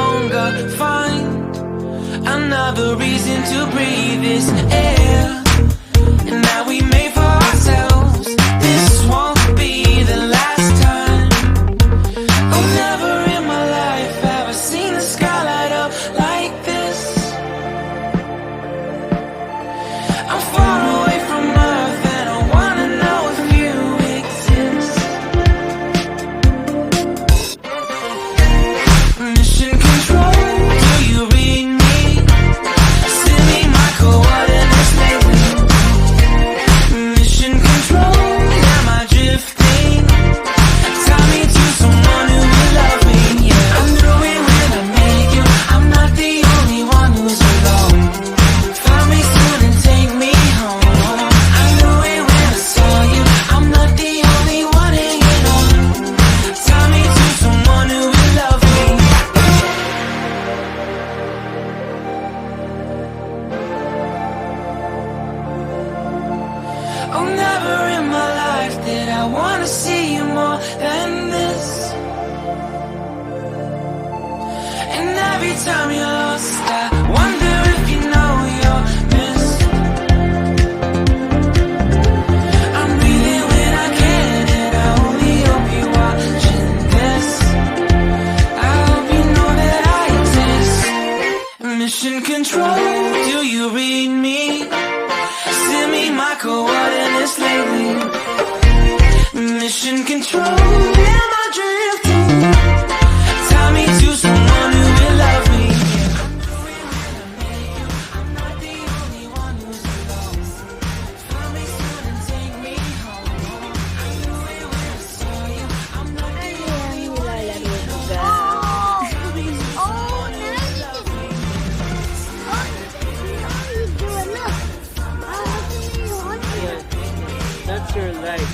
longer find another reason to breathe this air. And now we made for ourselves. This won't be the last time. Oh, never in my life have I seen the sky light up like this. I'm far away from Earth and I wanna know if you exist. Mission control, do you read me? Send me my coordinates lately. Mission control, am I drifting? Tie me to someone who will love me, yeah. I knew it when I met you, I'm not the only one who's alone. Find me soon and take me home. I knew it when I saw you, I'm not the only one hanging on. Tie me to someone who will love me. Oh, never in my life did I wanna see you more than this. And every time you're lost, I wonder if you know you're missed. I'm breathing when I can, and I only hope you're watching this. I hope you know that I exist. Mission control, do you read me? Send me my coordinates lately. Mission control, am I drifting? Tie me to someone who will love me. I'm not the only one who's alone. Find me soon and take me home. I knew it when I saw you. I'm not the only one hanging on. That's your life.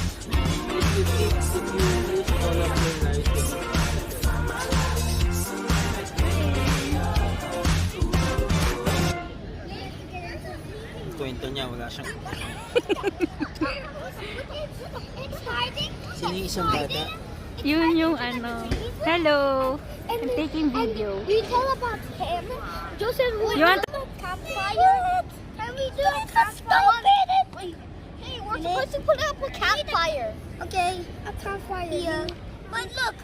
If you lose all of your life. Kwento niya, wala siyang... Sino yung isang bata? Yun yung ano. Hello! I'm taking video. You tell about him. Joseph, You want to campfire? Can we do a campfire? Hey, we're supposed to put up a campfire. Okay, a campfire. Yeah. But look,